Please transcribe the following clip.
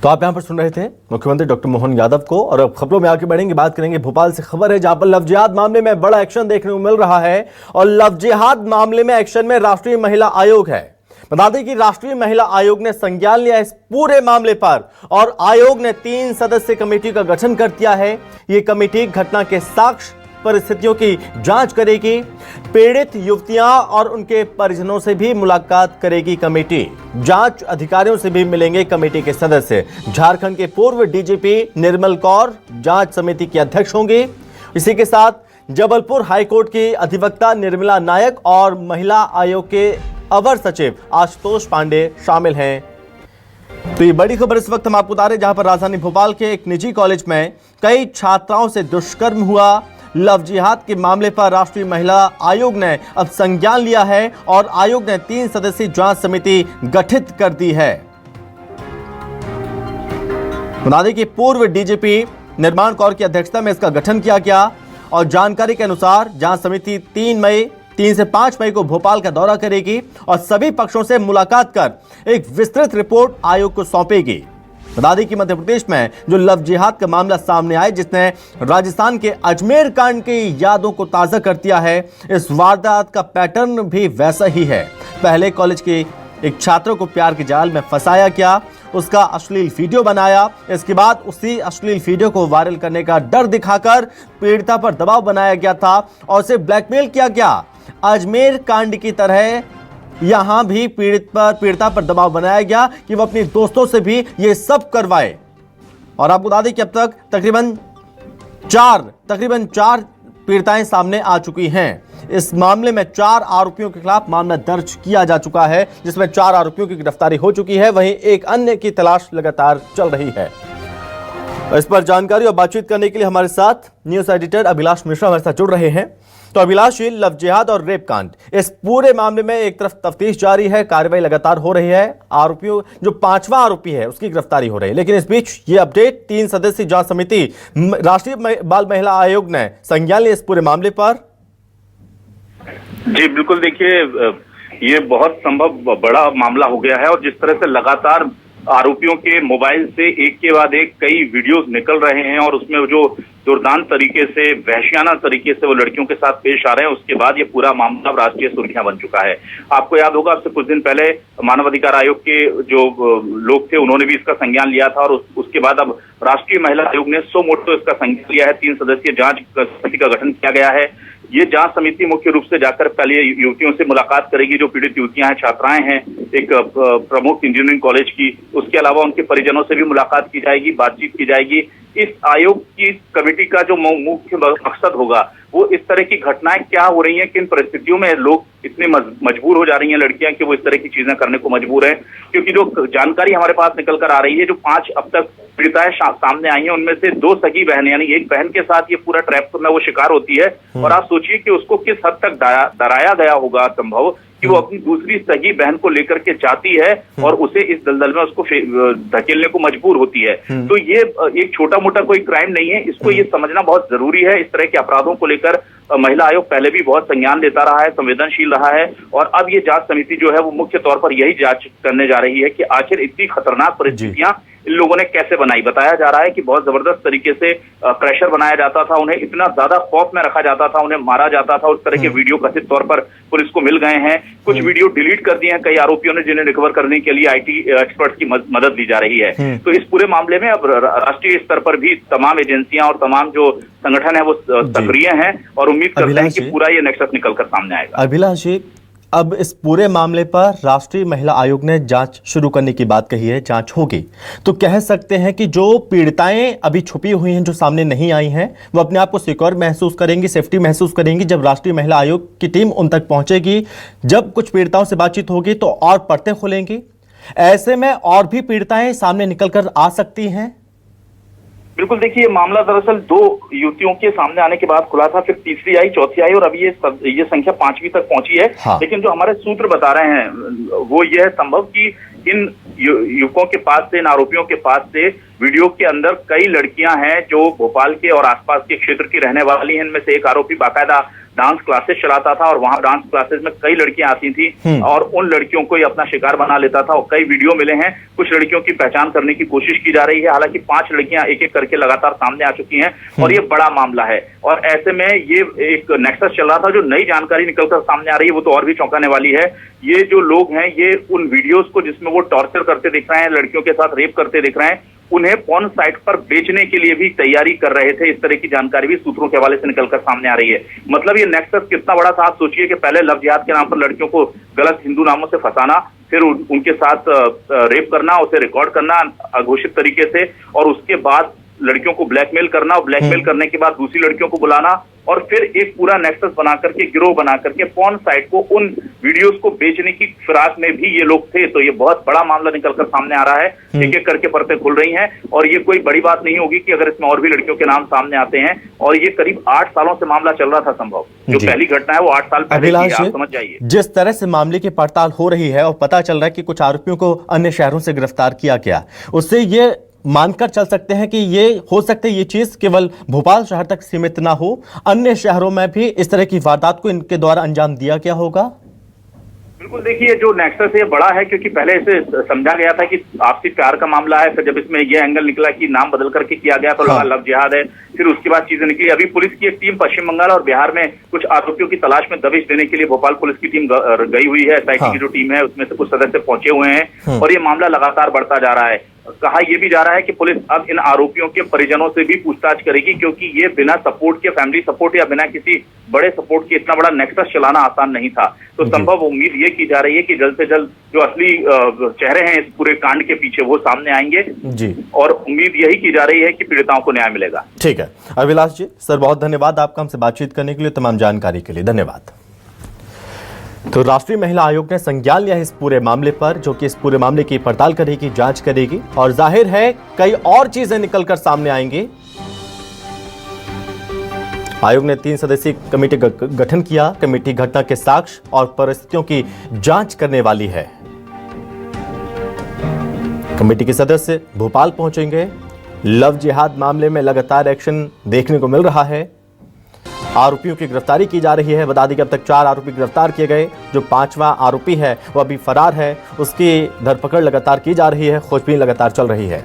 तो आप यहां पर सुन रहे थे मुख्यमंत्री डॉक्टर मोहन यादव को। और अब खबरों में आगे बढ़ेंगे, बात करेंगे भोपाल से खबर है जहां पर लव जिहाद मामले में बड़ा एक्शन देखने को मिल रहा है। और लव जिहाद मामले में एक्शन में राष्ट्रीय महिला आयोग है। बता दें कि राष्ट्रीय महिला आयोग ने संज्ञान लिया इस पूरे मामले पर और आयोग ने 3 सदस्यीय कमेटी का गठन कर दिया है। यह कमेटी घटना के साक्ष्य परिस्थितियों की जांच करेगी, पीड़ित युवतियां और उनके परिजनों से भी मुलाकात करेगी कमेटी, जांच अधिकारियों से भी मिलेंगे कमेटी के सदस्य। झारखंड के पूर्व डीजीपी निर्मल कौर जांच समिति के अध्यक्ष होंगे। इसी के साथ जबलपुर हाईकोर्ट की अधिवक्ता निर्मला नायक और महिला आयोग के अवर सचिव आशुतोष पांडे शामिल हैं। तो ये बड़ी खबर इस वक्त हम आपको बता रहे हैं जहां पर राजधानी भोपाल के एक निजी कॉलेज में कई छात्राओं से दुष्कर्म हुआ। लव जिहाद के मामले पर राष्ट्रीय महिला आयोग ने अब संज्ञान लिया है और आयोग ने 3 सदस्यीय जांच समिति गठित कर दी है। बता दें कि पूर्व डीजीपी निर्मल कौर की अध्यक्षता में इसका गठन किया गया और जानकारी के अनुसार जांच समिति 3 से 5 मई को भोपाल का दौरा करेगी और सभी पक्षों से मुलाकात कर एक विस्तृत रिपोर्ट आयोग को सौंपेगी। बता दें कि मध्य प्रदेश में जो लव जिहाद का मामला सामने आया जिसने राजस्थान के अजमेर कांड की यादों को ताजा कर दिया है, इस वारदात का पैटर्न भी वैसा ही है। पहले कॉलेज के एक छात्र को प्यार के जाल में फंसाया गया, उसका अश्लील वीडियो बनाया, इसके बाद उसी अश्लील वीडियो को वायरल करने का डर दिखाकर पीड़िता पर दबाव बनाया गया था और उसे ब्लैकमेल किया गया। अजमेर कांड की तरह यहां भी पीड़िता पर दबाव बनाया गया कि वो अपने दोस्तों से भी ये सब करवाए। और आपको बता दें कि अब तक तकरीबन चार पीड़िताएं सामने आ चुकी हैं। इस मामले में 4 आरोपियों के खिलाफ मामला दर्ज किया जा चुका है, जिसमें 4 आरोपियों की गिरफ्तारी हो चुकी है, वहीं एक अन्य की तलाश लगातार चल रही है। इस पर जानकारी और बातचीत करने के लिए हमारे साथ न्यूज एडिटर अभिलाष मिश्रा हमारे साथ जुड़ रहे हैं। तो अभिलाष, लव जिहाद और रेप कांड, इस पूरे मामले में एक तरफ तफ्तीश जारी है, कार्रवाई लगातार हो रही है, आरोपियों जो 5वां आरोपी है उसकी गिरफ्तारी हो रही है, लेकिन इस बीच ये अपडेट 3 सदस्यीय जांच समिति राष्ट्रीय बाल महिला आयोग ने संज्ञान लिया इस पूरे मामले पर। जी बिल्कुल, देखिए ये बहुत संभव बड़ा मामला हो गया है और जिस तरह से लगातार आरोपियों के मोबाइल से एक के बाद एक कई वीडियोस निकल रहे हैं और उसमें जो दुर्दांत तरीके से, वहशियाना तरीके से वो लड़कियों के साथ पेश आ रहे हैं, उसके बाद ये पूरा मामला राष्ट्रीय सुर्खियां बन चुका है। आपको याद होगा, अब से कुछ दिन पहले मानवाधिकार आयोग के जो लोग थे उन्होंने भी इसका संज्ञान लिया था और उसके बाद अब राष्ट्रीय महिला आयोग ने सो मोटो इसका संज्ञान लिया है। 3 सदस्यीय जांच समिति का गठन किया गया है। ये जांच समिति मुख्य रूप से जाकर पहले युवतियों से मुलाकात करेगी, जो पीड़ित युवतियां हैं, छात्राएं हैं एक प्रमुख इंजीनियरिंग कॉलेज की। उसके अलावा उनके परिजनों से भी मुलाकात की जाएगी, बातचीत की जाएगी। इस आयोग की कमेटी का जो मुख्य मकसद होगा वो इस तरह की घटनाएं क्या हो रही हैं, किन परिस्थितियों में लोग इतने मजबूर हो जा रही हैं लड़कियां कि वो इस तरह की चीजें करने को मजबूर हैं। क्योंकि जो जानकारी हमारे पास निकल कर आ रही है, जो 5 अब तक पीड़िताएं सामने आई हैं उनमें से 2 सगी बहन, यानी एक बहन के साथ ये पूरा ट्रैप में वो शिकार होती है। और आप सोचिए कि उसको किस हद तक डराया गया होगा संभव कि वो अपनी दूसरी सगी बहन को लेकर के जाती है और उसे इस दलदल में उसको धकेलने को मजबूर होती है। तो ये एक छोटा मोटा कोई क्राइम नहीं है, इसको ये समझना बहुत जरूरी है। इस तरह के अपराधों को लेकर महिला आयोग पहले भी बहुत संज्ञान लेता रहा है, संवेदनशील रहा है और अब ये जांच समिति जो है वो मुख्य तौर पर यही जांच करने जा रही है कि आखिर इतनी खतरनाक परिस्थितियां इन लोगों ने कैसे बनाई। बताया जा रहा है कि बहुत जबरदस्त तरीके से प्रेशर बनाया जाता था, उन्हें इतना ज्यादा खौफ में रखा जाता था, उन्हें मारा जाता था। उस तरह के वीडियो कथित तौर पर पुलिस को मिल गए हैं। कुछ वीडियो डिलीट कर दिए हैं कई आरोपियों ने, जिन्हें रिकवर करने के लिए IT एक्सपर्ट्स की मदद ली जा रही है। तो इस पूरे मामले में अब राष्ट्रीय स्तर पर भी तमाम एजेंसियां और तमाम जो संगठन है वो सक्रिय हैं और उम्मीद करते हैं कि पूरा ये नेक्सस निकल कर सामने आएगा। अभिलाष, अब इस पूरे मामले पर राष्ट्रीय महिला आयोग ने जांच शुरू करने की बात कही है, जांच होगी तो कह सकते हैं कि जो पीड़िताएं अभी छुपी हुई हैं, जो सामने नहीं आई हैं, वो अपने आप को सिक्योर महसूस करेंगी, सेफ्टी महसूस करेंगी जब राष्ट्रीय महिला आयोग की टीम उन तक पहुंचेगी। जब कुछ पीड़िताओं से बातचीत होगी तो और परतें खुलेंगी, ऐसे में और भी पीड़िताएं सामने निकल कर आ सकती हैं। बिल्कुल, देखिए ये मामला दरअसल 2 युवतियों के सामने आने के बाद खुला था, फिर तीसरी आई, चौथी आई और अभी ये संख्या 5वीं तक पहुंची है। हाँ। लेकिन जो हमारे सूत्र बता रहे हैं वो ये है संभव कि इन युवकों के पास से, इन आरोपियों के पास से वीडियो के अंदर कई लड़कियां हैं जो भोपाल के और आसपास के क्षेत्र की रहने वाली हैं। इनमें से एक आरोपी बाकायदा डांस क्लासेस चलाता था और वहां डांस क्लासेस में कई लड़कियां आती थी और उन लड़कियों को ये अपना शिकार बना लेता था और कई वीडियो मिले हैं। कुछ लड़कियों की पहचान करने की कोशिश की जा रही है, हालांकि 5 लड़कियां एक एक करके लगातार सामने आ चुकी हैं और ये बड़ा मामला है। और ऐसे में ये एक नेक्सस चल रहा था, जो नई जानकारी निकलकर सामने आ रही है वो तो और भी चौंकाने वाली है। ये जो लोग हैं ये उन वीडियोस को जिसमें वो टॉर्चर करते दिख रहे हैं, लड़कियों के साथ रेप करते दिख रहे हैं, उन्हें पॉर्न साइट पर बेचने के लिए भी तैयारी कर रहे थे। इस तरह की जानकारी भी सूत्रों के हवाले से निकलकर सामने आ रही है। मतलब ये नेक्सस कितना बड़ा था आप सोचिए कि पहले लव जिहाद के नाम पर लड़कियों को गलत हिंदू नामों से फंसाना, फिर उनके साथ रेप करना, उसे रिकॉर्ड करना अघोषित तरीके से, और उसके बाद लड़कियों को ब्लैकमेल करना और ब्लैकमेल करने के बाद दूसरी लड़कियों को बुलाना और फिर एक पूरा नेक्सस बना करके, गिरोह बना करके पॉर्न साइट को, उन वीडियोस को बेचने की फिराक में भी ये लोग थे। तो ये बहुत बड़ा मामला निकलकर सामने आ रहा है, एक एक करके परतें खुल रही हैं और ये कोई बड़ी बात नहीं होगी कि अगर इसमें और भी लड़कियों के नाम सामने आते हैं। और ये करीब 8 सालों से मामला चल रहा था संभव, जो पहली घटना है वो 8 साल पहले की है, आप समझ जाइए। जिस तरह से मामले की पड़ताल हो रही है और पता चल रहा है कि कुछ आरोपियों को अन्य शहरों से गिरफ्तार किया गया, उससे ये मानकर चल सकते हैं कि ये हो सकता है ये चीज केवल भोपाल शहर तक सीमित ना हो, अन्य शहरों में भी इस तरह की वारदात को इनके द्वारा अंजाम दिया गया होगा। बिल्कुल, देखिए जो नेक्सस है बड़ा है क्योंकि पहले इसे समझा गया था कि आपसी प्यार का मामला है, फिर जब इसमें ये एंगल निकला कि नाम बदल करके किया गया तो लगा लव जिहाद है, फिर उसके बाद चीजें निकली। अभी पुलिस की एक टीम पश्चिम बंगाल और बिहार में कुछ आरोपियों की तलाश में दबिश देने के लिए भोपाल पुलिस की टीम गई हुई है। एसआईटी की जो टीम है उसमें से कुछ सदस्य पहुंचे हुए हैं और ये मामला लगातार बढ़ता जा रहा है। कहा यह भी जा रहा है कि पुलिस अब इन आरोपियों के परिजनों से भी पूछताछ करेगी, क्योंकि ये बिना सपोर्ट के, फैमिली सपोर्ट या बिना किसी बड़े सपोर्ट के इतना बड़ा नेक्सस चलाना आसान नहीं था। तो संभव उम्मीद ये की जा रही है कि जल्द से जल्द जो असली चेहरे हैं इस पूरे कांड के पीछे वो सामने आएंगे जी, और उम्मीद यही की जा रही है कि पीड़िताओं को न्याय मिलेगा। ठीक है अभिलाष जी, सर बहुत धन्यवाद आपका हमसे बातचीत करने के लिए, तमाम जानकारी के लिए धन्यवाद। तो राष्ट्रीय महिला आयोग ने संज्ञान लिया इस पूरे मामले पर, जो कि इस पूरे मामले की पड़ताल करेगी, जांच करेगी और जाहिर है कई और चीजें निकलकर सामने आएंगी। आयोग ने 3 सदस्यीय कमेटी का गठन किया। कमेटी घटना के साक्ष्य और परिस्थितियों की जांच करने वाली है। कमेटी के सदस्य भोपाल पहुंचेंगे। लव जिहाद मामले में लगातार एक्शन देखने को मिल रहा है। आरोपियों की गिरफ्तारी की जा रही है। बता दें कि अब तक 4 आरोपी गिरफ्तार किए गए। जो 5वां आरोपी है वो अभी फरार है, उसकी धरपकड़ लगातार की जा रही है, खोजबीन लगातार चल रही है।